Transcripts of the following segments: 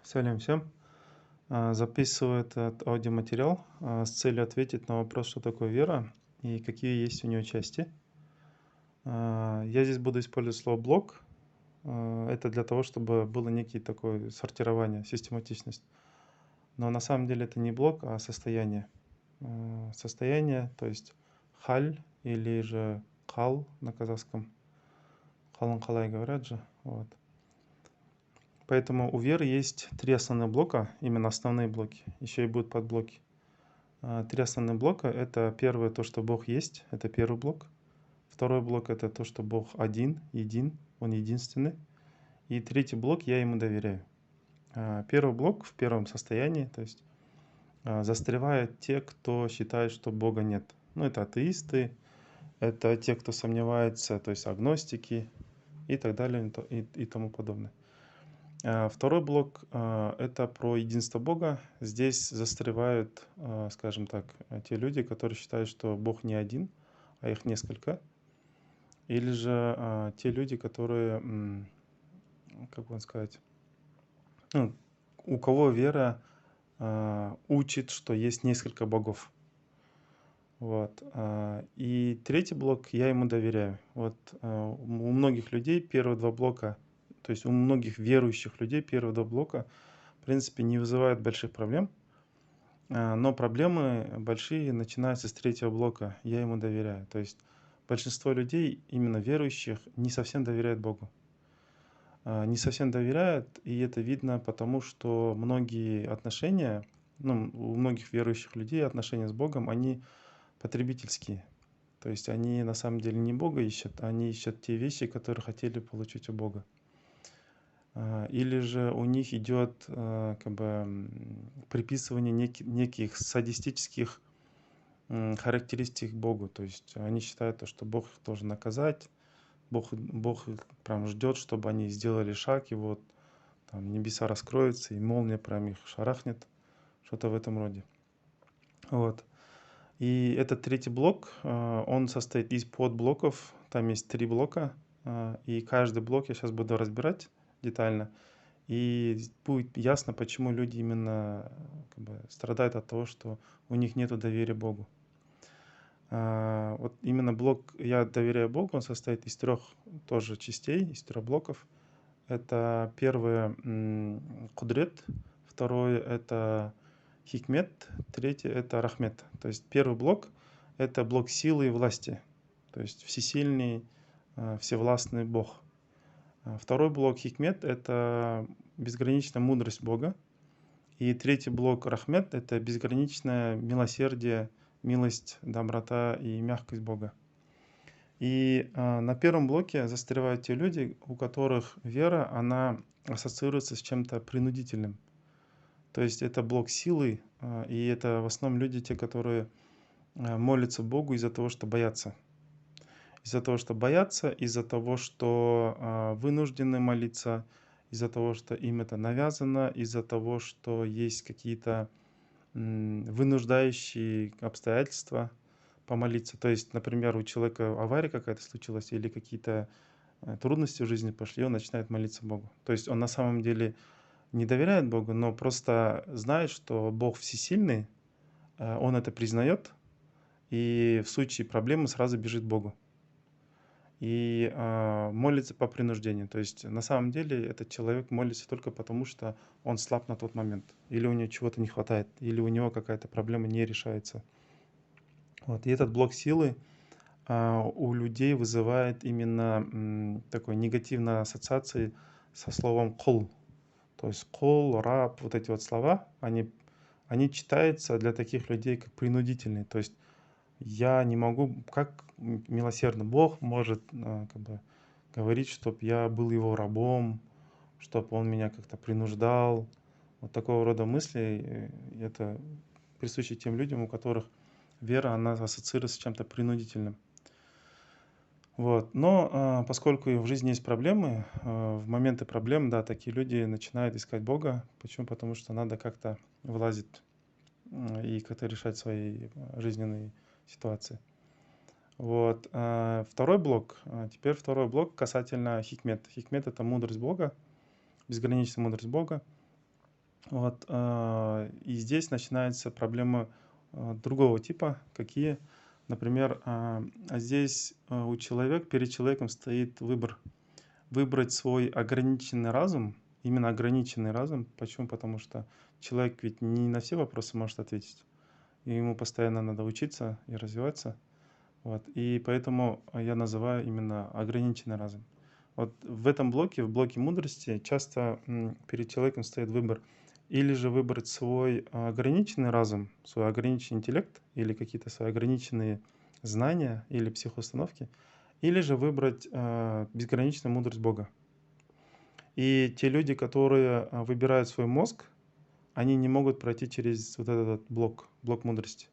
Салям всем. Записываю этот аудиоматериал с целью ответить на вопрос, что такое вера и какие есть у нее части. Я здесь буду использовать слово «блок». Это для того, чтобы было некий такое сортирование, систематичность. Но на самом деле это не блок, а состояние. Состояние, то есть халь или же кал на казахском. Халан калай говорят же. Вот. Поэтому у веры есть три основных блока, именно основные блоки. Еще и будут подблоки. Три основных блока. Это первое, то, что Бог есть. Это первый блок. Второй блок — это то, что Бог один, един, Он единственный. И третий блок — я Ему доверяю. Первый блок в первом состоянии, то есть застревают те, кто считает, что Бога нет. Ну, это атеисты, это те, кто сомневается, то есть агностики и так далее и тому подобное. Второй блок это про единство Бога. Здесь застревают, скажем так, те люди, которые считают, что Бог не один, а их несколько. Или же те люди, которые, как вам сказать, ну, у кого вера учит, что есть несколько богов. Вот. И третий блок — я ему доверяю. Вот у многих людей первые два блока, то есть у многих верующих людей первые два блока, в принципе, не вызывают больших проблем. Но проблемы большие начинаются с третьего блока. Я ему доверяю. То есть большинство людей, именно верующих, не совсем доверяют Богу. Не совсем доверяют, и это видно потому, что многие отношения, ну, у многих верующих людей отношения с Богом, они потребительские. То есть они на самом деле не Бога ищут, они ищут те вещи, которые хотели получить у Бога. Или же у них идет как бы приписывание неких садистических характеристик Богу. То есть они считают, что Бог их должен наказать, Бог их прям ждет, чтобы они сделали шаг, и вот там небеса раскроются, и молния прям их шарахнет, что-то в этом роде. Вот. И этот третий блок, он состоит из подблоков, там есть три блока, и каждый блок я сейчас буду разбирать детально. И будет ясно, почему люди именно как бы страдают от того, что у них нет доверия Богу. Вот именно блок «Я доверяю Богу», он состоит из трех тоже частей, из трех блоков. Это первое кудрет, второе это хикмет, третье это рахмет. То есть первый блок — это блок силы и власти, то есть всесильный, всевластный Бог. Второй блок хикмет — это безграничная мудрость Бога. И третий блок рахмет — это безграничное милосердие, милость, доброта и мягкость Бога. И на первом блоке застревают те люди, у которых вера, она ассоциируется с чем-то принудительным. То есть это блок силы, и это в основном люди, те, которые молятся Богу из-за того, что боятся. Из-за того, что боятся, из-за того, что вынуждены молиться, из-за того, что им это навязано, из-за того, что есть какие-то вынуждающие обстоятельства помолиться. То есть, например, у человека авария какая-то случилась или какие-то трудности в жизни пошли, он начинает молиться Богу. То есть он на самом деле не доверяет Богу, но просто знает, что Бог всесильный, он это признает, и в случае проблемы сразу бежит к Богу. И молится по принуждению. То есть на самом деле этот человек молится только потому, что он слаб на тот момент. Или у него чего-то не хватает, или у него какая-то проблема не решается. Вот. И этот блок силы у людей вызывает именно такой негативной ассоциации со словом «кул». То есть «кул», «раб», вот эти вот слова, они читаются для таких людей как принудительные. То есть я не могу, как милосердный Бог может как бы говорить, чтобы я был его рабом, чтобы он меня как-то принуждал. Вот такого рода мысли, это присуще тем людям, у которых вера, она ассоциируется с чем-то принудительным. Вот. Но поскольку в жизни есть проблемы, в моменты проблем, да, такие люди начинают искать Бога. Почему? Потому что надо как-то вылазить и как-то решать свои жизненные ситуации. Вот. Теперь второй блок касательно хикмет. Хикмет — это мудрость Бога, безграничная мудрость Бога. Вот, и здесь начинается проблема другого типа. Какие? Например, здесь у человека, перед человеком стоит выбор. Выбрать свой ограниченный разум, именно ограниченный разум. Почему? Потому что человек ведь не на все вопросы может ответить. И ему постоянно надо учиться и развиваться. Вот. И поэтому я называю именно ограниченный разум. Вот в этом блоке, в блоке мудрости, часто перед человеком стоит выбор. Или же выбрать свой ограниченный разум, свой ограниченный интеллект, или какие-то свои ограниченные знания или психоустановки, или же выбрать безграничную мудрость Бога. И те люди, которые выбирают свой мозг, они не могут пройти через вот этот блок мудрости.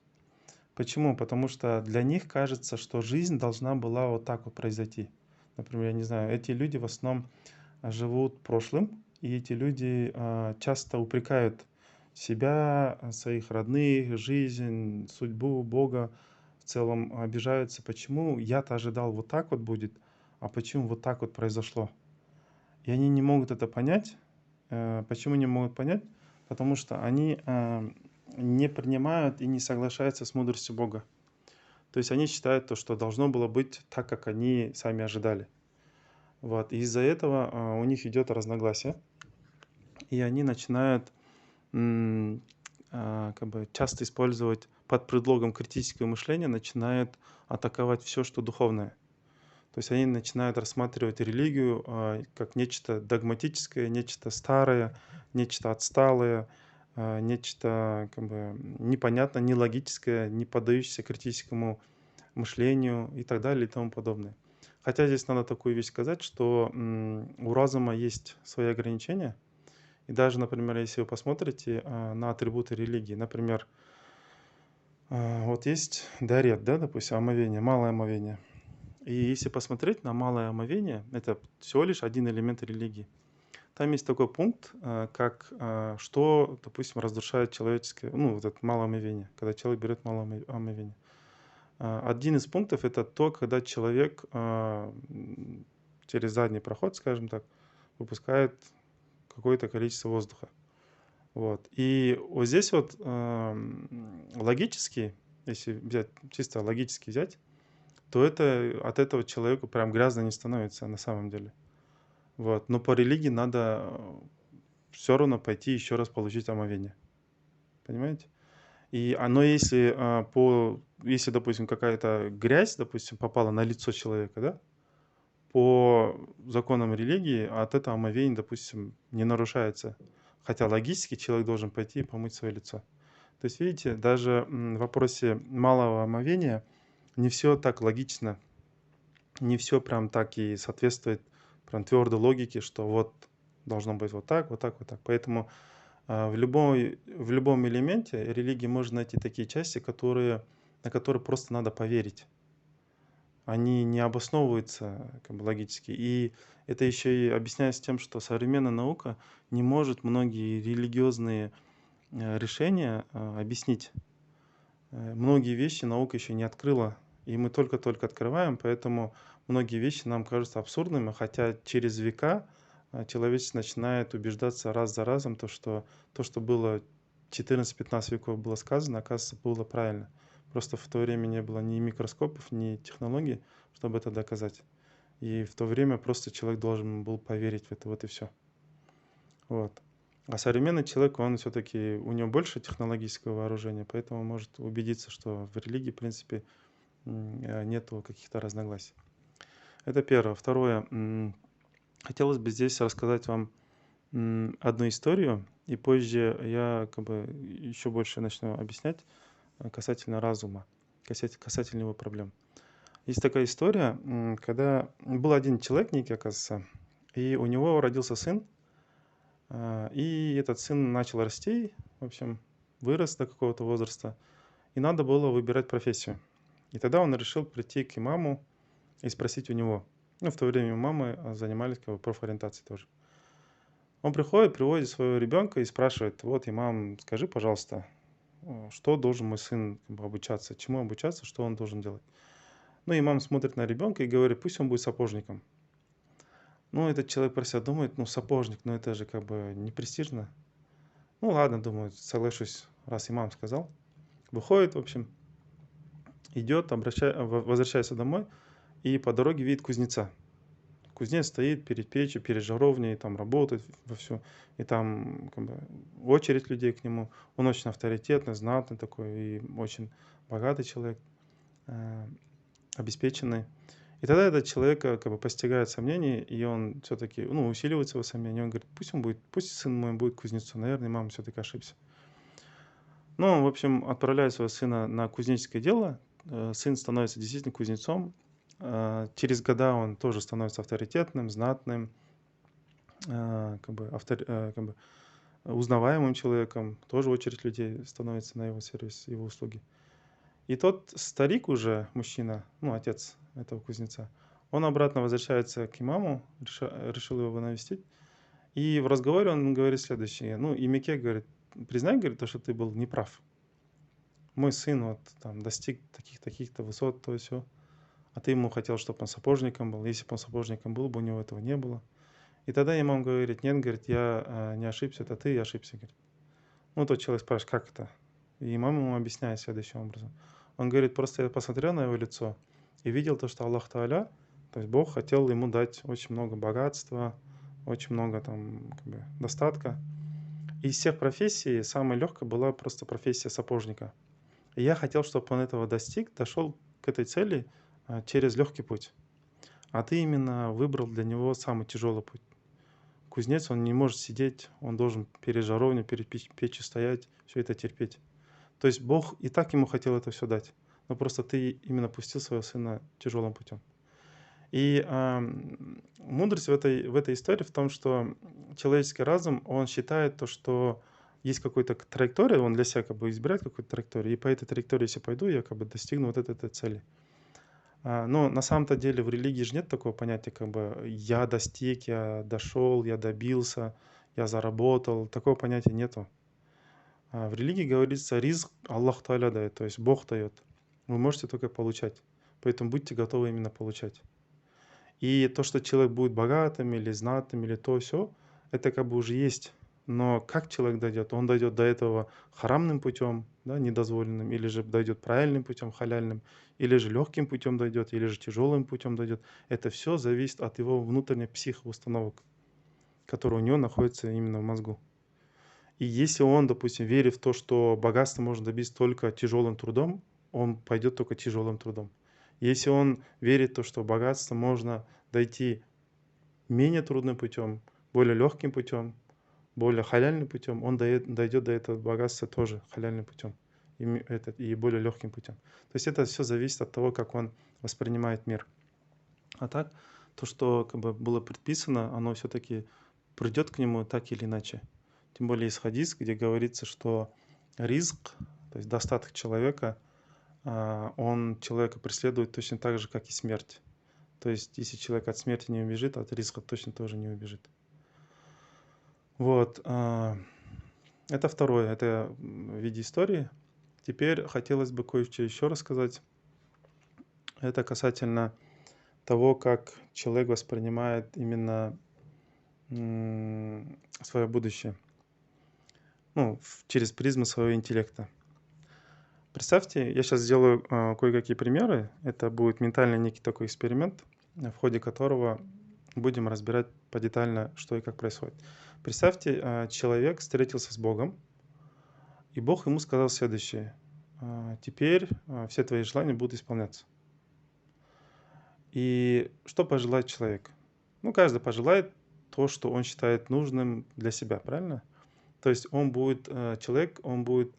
Почему? Потому что для них кажется, что жизнь должна была вот так вот произойти. Например, я не знаю, эти люди в основном живут прошлым, и эти люди часто упрекают себя, своих родных, жизнь, судьбу, Бога. В целом обижаются, почему я-то ожидал вот так вот будет, а почему вот так вот произошло. И они не могут это понять. Почему не могут понять? Потому что они не принимают и не соглашаются с мудростью Бога. То есть они считают то, что должно было быть так, как они сами ожидали. Вот. И из-за этого у них идет разногласие, и они начинают как бы часто использовать под предлогом критического мышления, начинают атаковать все, что духовное. То есть они начинают рассматривать религию как нечто догматическое, нечто старое, нечто отсталое, нечто как бы непонятное, нелогическое, не поддающееся критическому мышлению и так далее и тому подобное. Хотя здесь надо такую вещь сказать, что у разума есть свои ограничения. И даже, например, если вы посмотрите на атрибуты религии, например, вот есть дарет, да, допустим, омовение, малое омовение. И если посмотреть на малое омовение, это всего лишь один элемент религии. Там есть такой пункт, как что, допустим, разрушает человеческое, ну, вот это малое омовение, когда человек берет малое омовение. Один из пунктов это то, когда человек через задний проход, скажем так, выпускает какое-то количество воздуха. Вот. И вот здесь вот логически, если взять, чисто логически взять, то это от этого человеку прям грязно не становится на самом деле. Вот. Но по религии надо все равно пойти еще раз получить омовение. Понимаете? И оно, если, если, допустим, какая-то грязь, допустим, попала на лицо человека, да, по законам религии от этого омовение, допустим, не нарушается. Хотя логически человек должен пойти и помыть свое лицо. То есть, видите, даже в вопросе малого омовения не все так логично, не все прям так и соответствует прям твердой логике, что вот должно быть вот так, вот так, вот так. Поэтому в любом элементе религии можно найти такие части, на которые просто надо поверить. Они не обосновываются как бы логически. И это еще и объясняется тем, что современная наука не может многие религиозные решения объяснить. Многие вещи наука еще не открыла, и мы только-только открываем, поэтому многие вещи нам кажутся абсурдными, хотя через века человечество начинает убеждаться раз за разом, то, что было 14-15 веков было сказано, оказывается, было правильно. Просто в то время не было ни микроскопов, ни технологий, чтобы это доказать. И в то время просто человек должен был поверить в это, вот и все. Вот. А современный человек, он все-таки, у него больше технологического вооружения, поэтому может убедиться, что в религии, в принципе, нету каких-то разногласий. Это первое. Второе. Хотелось бы здесь рассказать вам одну историю, и позже я как бы еще больше начну объяснять касательно разума, касательно его проблем. Есть такая история, когда был один человек некий, оказывается, и у него родился сын, и этот сын начал расти, в общем, вырос до какого-то возраста, и надо было выбирать профессию. И тогда он решил прийти к имаму и спросить у него. Ну, в то время мамы занимались как бы профориентацией тоже. Он приходит, приводит своего ребенка и спрашивает: вот, имам, скажи, пожалуйста, что должен мой сын как бы обучаться, чему обучаться, что он должен делать. Ну, имам смотрит на ребенка и говорит: пусть он будет сапожником. Ну, этот человек про себя думает: ну, сапожник, ну это же как бы не престижно. Ну ладно, думаю, соглашусь, раз имам сказал. Выходит, в общем, идет, возвращается домой, и по дороге видит кузнеца. Кузнец стоит перед печью, перед жаровней, там работает вовсю, и там как бы очередь людей к нему. Он очень авторитетный, знатный такой и очень богатый человек, э, обеспеченный. И тогда этот человек как бы постигает сомнения, и он все-таки, ну, усиливается его сомнения. Он говорит, пусть сын мой будет кузнецом. Наверное, мама все-таки ошибся. Ну, он, в общем, отправляет своего сына на кузнеческое дело. Сын становится действительно кузнецом. Через года он тоже становится авторитетным, знатным, как бы узнаваемым человеком. Тоже очередь людей становится на его сервис, его услуги. И тот старик уже, мужчина, ну, отец этого кузнеца, он обратно возвращается к имаму, решил его навестить. И в разговоре он говорит следующее. Ну, и Мике говорит, признай, говорит, то, что ты был неправ. Мой сын вот там достиг таких-то высот, то все. А ты ему хотел, чтобы он сапожником был. Если бы он сапожником был бы, у него этого не было. И тогда имам говорит, нет, говорит, я не ошибся, это ты ошибся, говорит. Ну, тот человек спрашивает, как это? И имам ему объясняет следующим образом. Он говорит, просто я посмотрел на его лицо и видел то, что Аллах Тааля, то есть Бог хотел ему дать очень много богатства, очень много там как бы достатка. И из всех профессий самой легкой была просто профессия сапожника. И я хотел, чтобы он этого достиг, дошел к этой цели через легкий путь. А ты именно выбрал для него самый тяжелый путь. Кузнец, он не может сидеть, он должен перед жаровней, перед печью стоять, все это терпеть. То есть Бог и так ему хотел это все дать, но просто ты именно пустил своего сына тяжелым путем. И мудрость в этой истории в том, что человеческий разум, он считает то, что есть какая-то траектория, он для себя как бы избирает какую-то траекторию, и по этой траектории, если пойду, я как бы достигну вот этой цели. Но на самом-то деле в религии же нет такого понятия, как бы я достиг, я дошел, я добился, я заработал. Такого понятия нету. В религии говорится, ризк Аллах Та'аля дает, то есть Бог дает. Вы можете только получать. Поэтому будьте готовы именно получать. И то, что человек будет богатым или знатным, или то все, это как бы уже есть. Но как человек дойдет? Он дойдет до этого харамным путем, да, недозволенным, или же дойдет правильным путем, халяльным, или же легким путем дойдет, или же тяжелым путем дойдет. Это все зависит от его внутренних психоустановок, которые у него находятся именно в мозгу. И если он, допустим, верит в то, что богатство можно добиться только тяжелым трудом, он пойдет только тяжелым трудом. Если он верит в то, что богатство можно дойти менее трудным путем, более легким путем, более халяльным путем, он дойдет до этого богатства тоже халяльным путем и более легким путем. То есть это все зависит от того, как он воспринимает мир. А так, то, что как бы было предписано, оно все-таки придет к нему так или иначе. Тем более есть хадис, где говорится, что ризк, то есть достаток человека, он человека преследует точно так же, как и смерть. То есть если человек от смерти не убежит, от риска точно тоже не убежит. Вот. Это второе, это в виде истории. Теперь хотелось бы кое-что еще рассказать. Это касательно того, как человек воспринимает именно свое будущее. Ну, через призму своего интеллекта. Представьте, я сейчас сделаю кое-какие примеры. Это будет ментальный некий такой эксперимент, в ходе которого будем разбирать подетально, что и как происходит. Представьте, человек встретился с Богом, и Бог ему сказал следующее. Теперь все твои желания будут исполняться. И что пожелает человек? Ну, каждый пожелает то, что он считает нужным для себя, правильно? То есть человек, он будет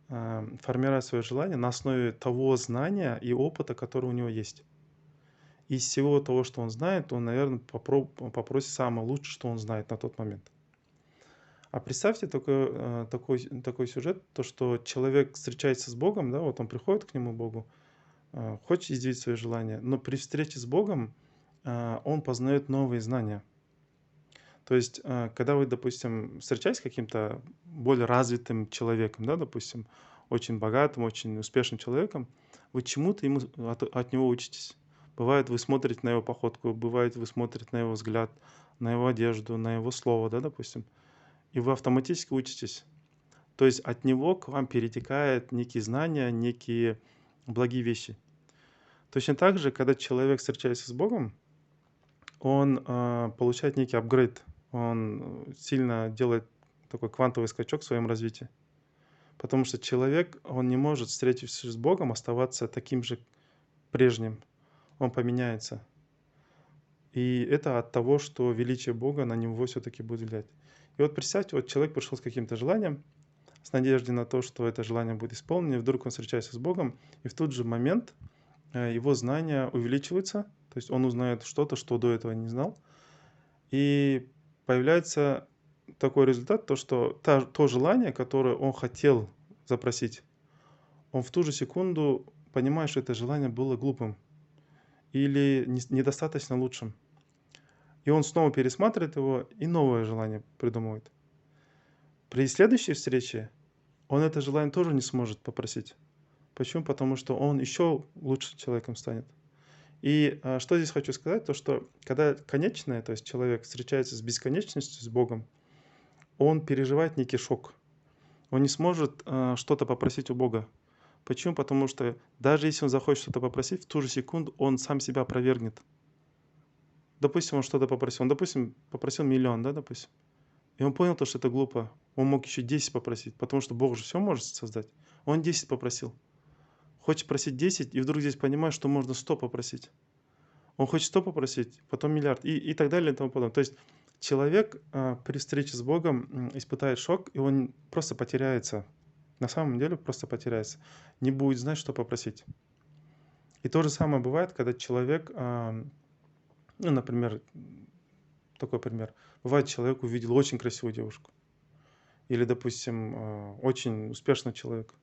формировать свое желание на основе того знания и опыта, который у него есть. Из всего того, что он знает, он, наверное, попросит самое лучшее, что он знает на тот момент. А представьте такой сюжет, то, что человек встречается с Богом, да, вот он приходит к нему, Богу, хочет изъявить свои желания, но при встрече с Богом он познает новые знания. То есть, когда вы, допустим, встречаетесь с каким-то более развитым человеком, да, допустим, очень богатым, очень успешным человеком, вы чему-то от него учитесь. Бывает, вы смотрите на его походку, бывает, вы смотрите на его взгляд, на его одежду, на его слово, да, допустим, и вы автоматически учитесь. То есть от него к вам перетекают некие знания, некие благие вещи. Точно так же, когда человек встречается с Богом, он получает некий апгрейд, он сильно делает такой квантовый скачок в своем развитии. Потому что человек, он не может, встретившись с Богом, оставаться таким же прежним. Он поменяется. И это от того, что величие Бога на него все-таки будет влиять. И вот представьте, вот человек пришел с каким-то желанием, с надеждой на то, что это желание будет исполнено, и вдруг он встречается с Богом, и в тот же момент его знания увеличиваются, то есть он узнает что-то, что до этого не знал, и появляется такой результат, то, что то желание, которое он хотел запросить, он в ту же секунду понимает, что это желание было глупым или недостаточно лучшим. И он снова пересматривает его и новое желание придумывает. При следующей встрече он это желание тоже не сможет попросить. Почему? Потому что он еще лучше человеком станет. И что здесь хочу сказать, то что когда конечное, то есть человек встречается с бесконечностью, с Богом, он переживает некий шок. Он не сможет что-то попросить у Бога. Почему? Потому что даже если он захочет что-то попросить, в ту же секунду он сам себя опровергнет. Допустим, он что-то попросил. Он, допустим, попросил 1 000 000, да, допустим. И он понял то, что это глупо. Он мог еще 10 попросить, потому что Бог же все может создать. Он 10 попросил. Хочет просить 10, и вдруг здесь понимает, что можно 100 попросить. Он хочет 100 попросить, потом миллиард, и так далее, и тому подобное. То есть человек при встрече с Богом испытает шок, и он просто потеряется. На самом деле просто потеряется. Не будет знать, что попросить. И то же самое бывает, когда человек, ну, например, такой пример. Бывает, человек увидел очень красивую девушку. Или, допустим, очень успешный человек.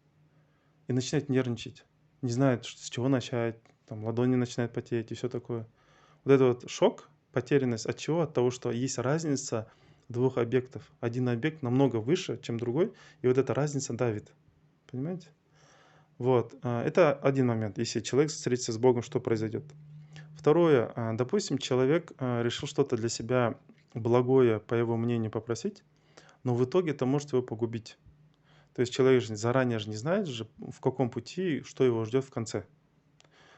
И начинает нервничать. Не знает, с чего начать. Там ладони начинают потеть и все такое. Вот это вот шок, потерянность. От чего? От того, что есть разница двух объектов. Один объект намного выше, чем другой. И вот эта разница давит. Понимаете? Вот. Это один момент. Если человек встретится с Богом, что произойдет? Второе. Допустим, человек решил что-то для себя благое, по его мнению, попросить, но в итоге это может его погубить. То есть человек же заранее же не знает, же, в каком пути, что его ждет в конце.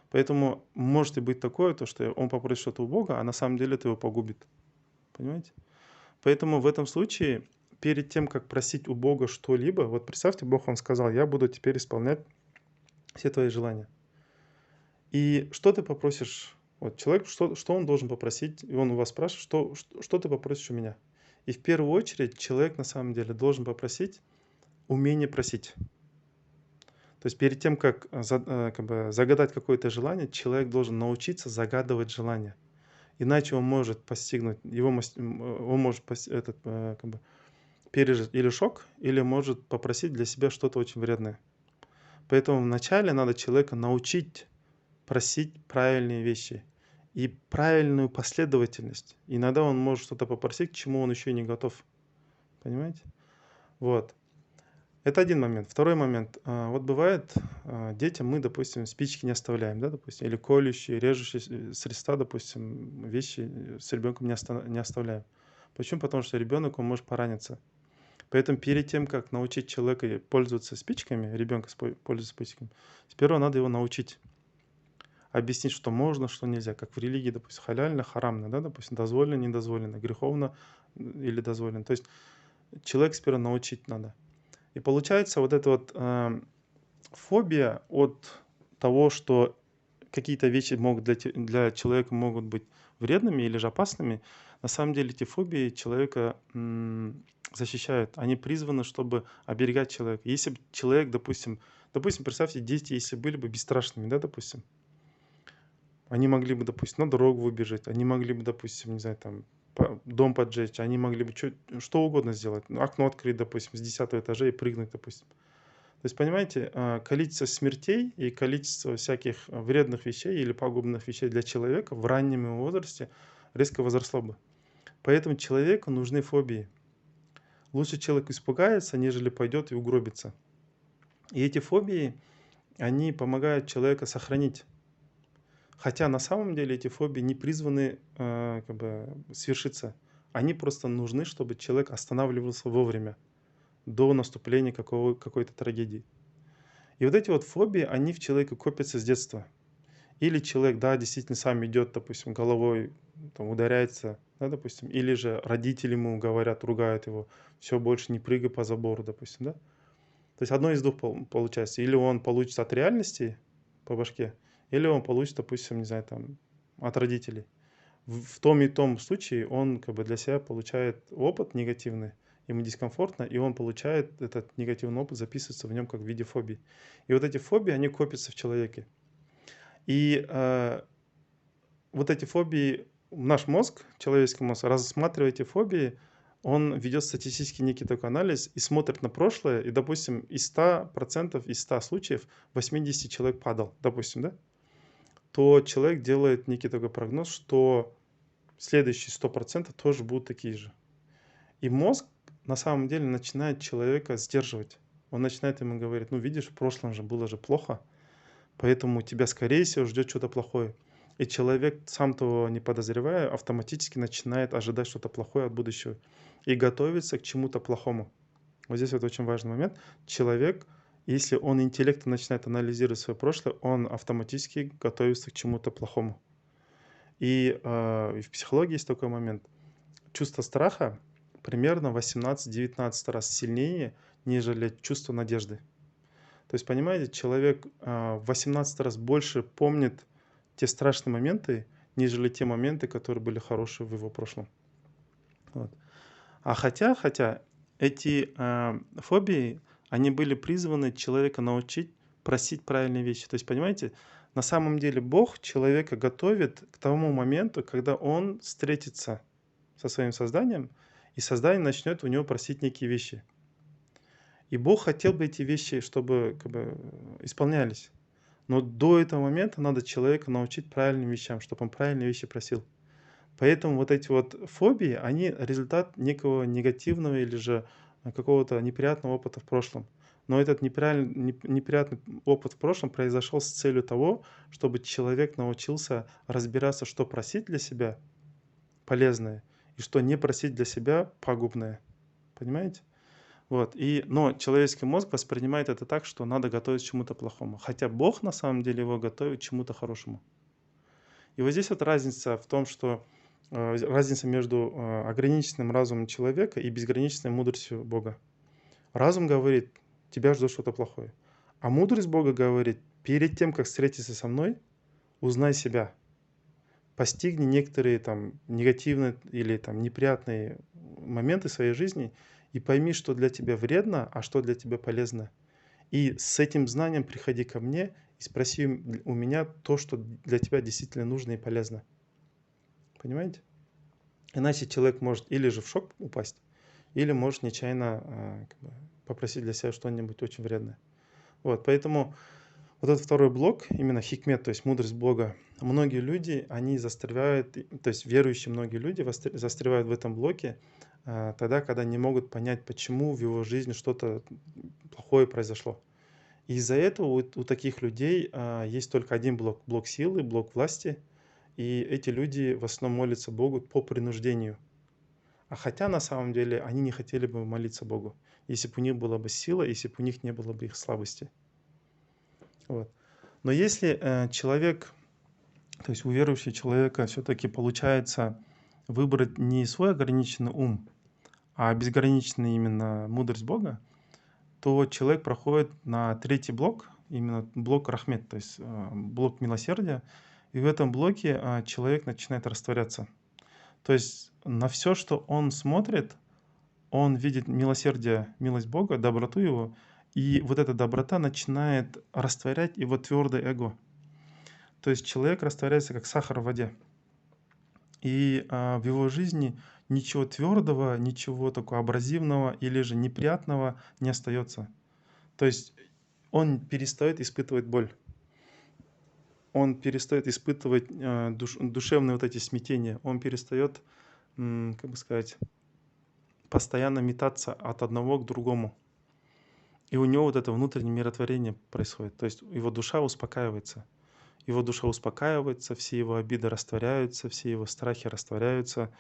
Поэтому может и быть такое, то, что он попросит что-то у Бога, а на самом деле это его погубит. Понимаете? Поэтому в этом случае, перед тем, как просить у Бога что-либо, вот представьте, Бог вам сказал, я буду теперь исполнять все твои желания. И что ты попросишь? Вот человек, что он должен попросить? И он у вас спрашивает, что ты попросишь у меня? И в первую очередь человек на самом деле должен попросить умение просить. То есть перед тем, как как бы загадать какое-то желание, человек должен научиться загадывать желание. Иначе он может постигнуть, он может как бы пережить или шок, или может попросить для себя что-то очень вредное. Поэтому вначале надо человека научить просить правильные вещи и правильную последовательность. Иногда он может что-то попросить, к чему он еще не готов. Понимаете? Вот. Это один момент. Второй момент. Вот бывает, детям мы, допустим, спички не оставляем, да, допустим, или колющие, режущие средства, допустим, вещи с ребенком не оставляем. Почему? Потому что ребенок, он может пораниться. Поэтому перед тем, как научить человека пользоваться спичками, ребенка пользоваться спичками, сперва надо его научить. Объяснить, что можно, что нельзя. Как в религии, допустим, халяльно, харамно, да, допустим, дозволено, недозволено, греховно или дозволено. То есть человек сперва научить надо. И получается вот эта вот фобия от того, что какие-то вещи могут для человека могут быть вредными или же опасными, на самом деле эти фобии человека защищают. Они призваны, чтобы оберегать человека. Если бы человек, допустим, представьте, дети, если были бы бесстрашными, да, допустим, они могли бы, допустим, на дорогу выбежать, они могли бы, допустим, не знаю, там, дом поджечь, они могли бы что угодно сделать. Окно открыть, допустим, с 10-го этажа и прыгнуть, допустим. То есть, понимаете, количество смертей и количество всяких вредных вещей или пагубных вещей для человека в раннем его возрасте резко возросло бы. Поэтому человеку нужны фобии. Лучше человек испугается, нежели пойдет и угробится. И эти фобии, они помогают человека сохранить. Хотя на самом деле эти фобии не призваны как бы свершиться. Они просто нужны, чтобы человек останавливался вовремя. до наступления какой-то трагедии. И вот эти вот фобии, они в человеке копятся с детства. Или человек, да, действительно сам идет, допустим, головой там, ударяется, да, допустим, или же родители ему говорят, ругают его, все, больше не прыгай по забору, допустим, да. То есть одно из двух получается. Или он получит от реальности по башке, или он получит, допустим, не знаю, там, от родителей. В том и том случае он как бы для себя получает опыт негативный, ему дискомфортно, и он получает этот негативный опыт, записывается в нем как в виде фобий. И вот эти фобии, они копятся в человеке. И вот эти фобии, наш мозг, человеческий мозг, рассматривая эти фобии, он ведет статистический некий такой анализ и смотрит на прошлое, и, допустим, из 100%, из 100 случаев 80 человек падал, допустим, да, то человек делает некий такой прогноз, что следующие 100% тоже будут такие же. И мозг на самом деле начинает человека сдерживать. Он начинает ему говорить, ну видишь, в прошлом же было же плохо, поэтому тебя, скорее всего, ждет что-то плохое. И человек, сам того не подозревая, автоматически начинает ожидать что-то плохое от будущего и готовится к чему-то плохому. Вот здесь вот очень важный момент. Человек, если он интеллектом начинает анализировать свое прошлое, он автоматически готовится к чему-то плохому. И в психологии есть такой момент. Чувство страха примерно 18-19 раз сильнее, нежели чувство надежды. То есть, понимаете, человек в 18 раз больше помнит те страшные моменты, нежели те моменты, которые были хорошие в его прошлом. Вот. А хотя эти фобии, они были призваны человека научить просить правильные вещи. То есть, понимаете, на самом деле Бог человека готовит к тому моменту, когда он встретится со своим созданием, и создание начнет у него просить некие вещи. И Бог хотел бы эти вещи, чтобы как бы, исполнялись. Но до этого момента надо человека научить правильным вещам, чтобы он правильные вещи просил. Поэтому вот эти вот фобии, они результат некого негативного или же какого-то неприятного опыта в прошлом. Но этот неприятный опыт в прошлом произошел с целью того, чтобы человек научился разбираться, что просить для себя полезное и что не просить для себя пагубное. Понимаете? Вот. Но человеческий мозг воспринимает это так, что надо готовить к чему-то плохому. Хотя Бог на самом деле его готовит к чему-то хорошему. И вот здесь вот разница в том, что разница между ограниченным разумом человека и безграничной мудростью Бога. Разум говорит, тебя ждет что-то плохое. А мудрость Бога говорит, перед тем, как встретиться со мной, узнай себя. Постигни некоторые там негативные или там неприятные моменты своей жизни и пойми, что для тебя вредно, а что для тебя полезно. И с этим знанием приходи ко мне и спроси у меня то, что для тебя действительно нужно и полезно. Понимаете? Иначе человек может или же в шок упасть, или может нечаянно попросить для себя что-нибудь очень вредное. Вот, поэтому вот этот второй блок, именно хикмет, то есть мудрость Бога, многие люди, они застревают, то есть верующие многие люди застревают в этом блоке тогда, когда не могут понять, почему в его жизни что-то плохое произошло. И из-за этого у таких людей есть только один блок, блок силы, блок власти, и эти люди в основном молятся Богу по принуждению. А хотя на самом деле они не хотели бы молиться Богу, если бы у них была бы сила, если бы у них не было бы их слабости. Вот. Но если человек, то есть у верующего человека все-таки получается выбрать не свой ограниченный ум, а безграничный именно мудрость Бога, то человек проходит на третий блок, именно блок рахмет, то есть блок милосердия, и в этом блоке человек начинает растворяться. То есть на все, что он смотрит, он видит милосердие, милость Бога, доброту Его, и вот эта доброта начинает растворять его твердое эго. То есть человек растворяется как сахар в воде. И в его жизни ничего твердого, ничего такого абразивного или же неприятного не остается. То есть он перестает испытывать боль. Он перестает испытывать душевные вот эти смятения. Он перестает, как бы сказать, постоянно метаться от одного к другому. И у него вот это внутреннее миротворение происходит. То есть его душа успокаивается. Его душа успокаивается, все его обиды растворяются, все его страхи растворяются,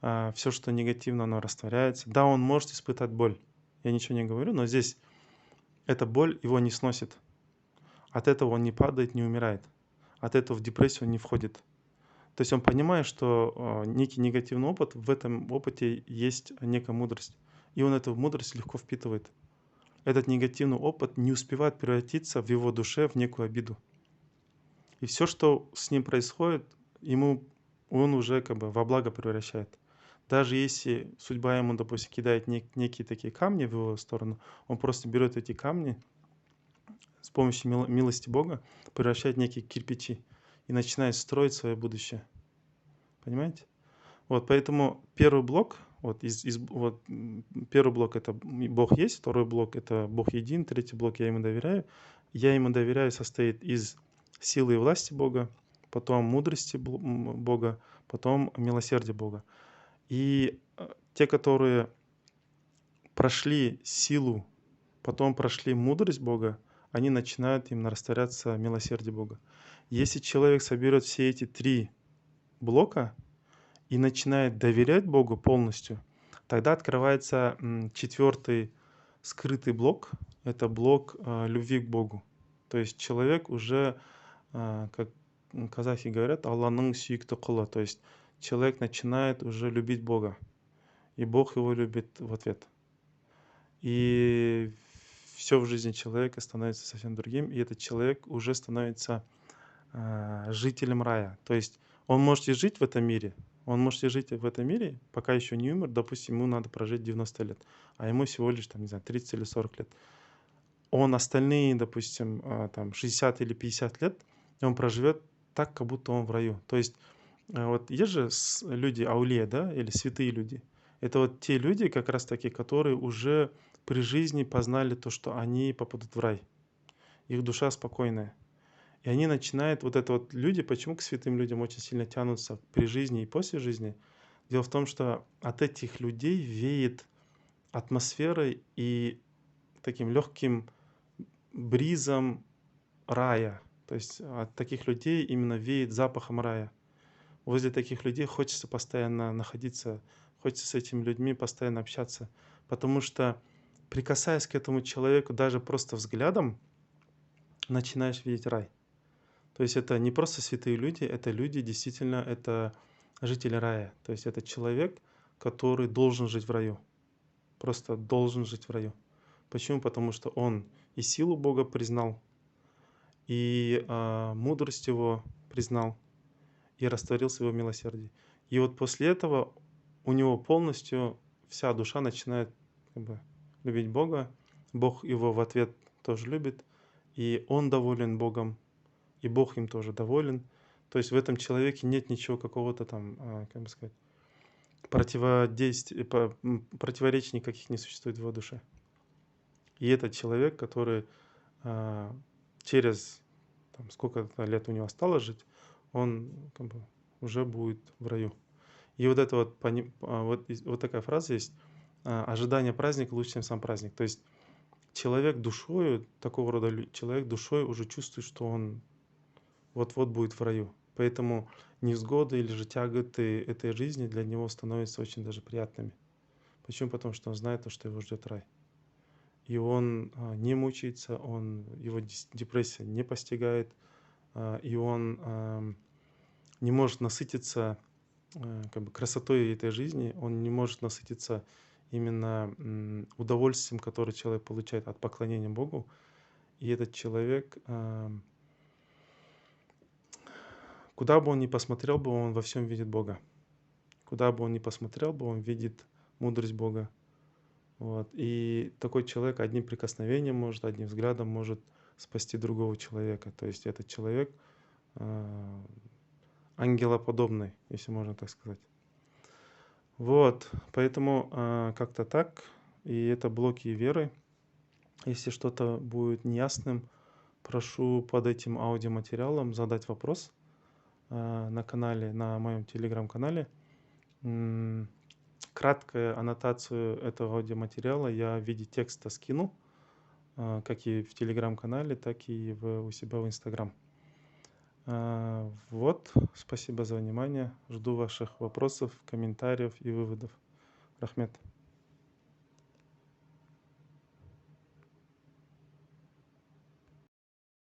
все, что негативно, оно растворяется. Да, он может испытать боль. я ничего не говорю, но здесь эта боль его не сносит. От этого он не падает, не умирает. От этого в депрессию он не входит. То есть он понимает, что некий негативный опыт, в этом опыте есть некая мудрость. И он эту мудрость легко впитывает. Этот негативный опыт не успевает превратиться в его душе в некую обиду. И все, что с ним происходит, он уже как бы во благо превращает. Даже если судьба ему, допустим, кидает некие такие камни в его сторону, он просто берет эти камни с помощью милости Бога, превращает в некие кирпичи и начинает строить свое будущее. Понимаете? Вот, поэтому первый блок, первый блок это Бог есть, второй блок это Бог един, третий блок я ему доверяю. Я ему доверяю состоит из силы и власти Бога, потом мудрости Бога, потом милосердия Бога. И те, которые прошли силу, потом прошли мудрость Бога, они начинают им растворяться милосердие Бога. Если человек соберет все эти три блока и начинает доверять Богу полностью, тогда открывается четвертый скрытый блок. Это блок любви к Богу. То есть человек уже, как казахи говорят, Алланың сүйікті құлы. То есть человек начинает уже любить Бога. И Бог его любит в ответ. И все в жизни человека становится совсем другим. И этот человек уже становится жителем рая. То есть он может и жить в этом мире, пока еще не умер, допустим, ему надо прожить 90 лет, а ему всего лишь, там, не знаю, 30 или 40 лет. Он остальные, допустим, там, 60 или 50 лет, он проживет так, как будто он в раю. То есть вот есть же люди аулия, да, или святые люди. Это вот те люди, как раз таки, которые уже при жизни познали то, что они попадут в рай. Их душа спокойная. И они начинают, вот это вот люди, почему к святым людям очень сильно тянутся при жизни и после жизни? Дело в том, что от этих людей веет атмосферой и таким легким бризом рая. То есть от таких людей именно веет запахом рая. Возле таких людей хочется постоянно находиться, хочется с этими людьми постоянно общаться, потому что, прикасаясь к этому человеку даже просто взглядом, начинаешь видеть рай. То есть это не просто святые люди, это люди, действительно, это жители рая. То есть это человек, который должен жить в раю. Просто должен жить в раю. Почему? Потому что он и силу Бога признал, и мудрость его признал, и растворился в его милосердии. И вот после этого у него полностью вся душа начинает как бы любить Бога. Бог его в ответ тоже любит, и он доволен Богом, и Бог им тоже доволен. То есть в этом человеке нет ничего какого-то там, как бы сказать, противоречий никаких не существует в его душе. И этот человек, который через там, сколько лет у него осталось жить, он как бы уже будет в раю. И вот это вот такая фраза есть: ожидание праздника лучше, чем сам праздник. То есть человек душою, такого рода человек душой уже чувствует, что он вот-вот будет в раю. Поэтому невзгоды или же тяготы этой жизни для него становятся очень даже приятными. Почему? Потому что он знает, что его ждет рай. И он не мучается, его депрессия не постигает, и он не может насытиться как бы красотой этой жизни, он не может насытиться именно удовольствием, которое человек получает от поклонения Богу. И этот человек, куда бы он ни посмотрел, он во всем видит Бога. Куда бы он ни посмотрел, он видит мудрость Бога. Вот. И такой человек одним прикосновением одним взглядом может спасти другого человека. То есть этот человек ангелоподобный, если можно так сказать. Вот, поэтому как-то так. И это блоки веры. Если что-то будет неясным, прошу под этим аудиоматериалом задать вопрос на канале, на моем телеграм-канале. Краткую аннотацию этого аудиоматериала я в виде текста скину, как и в телеграм-канале, так и у себя в инстаграм. Вот, спасибо за внимание. Жду ваших вопросов, комментариев и выводов. Рахмет.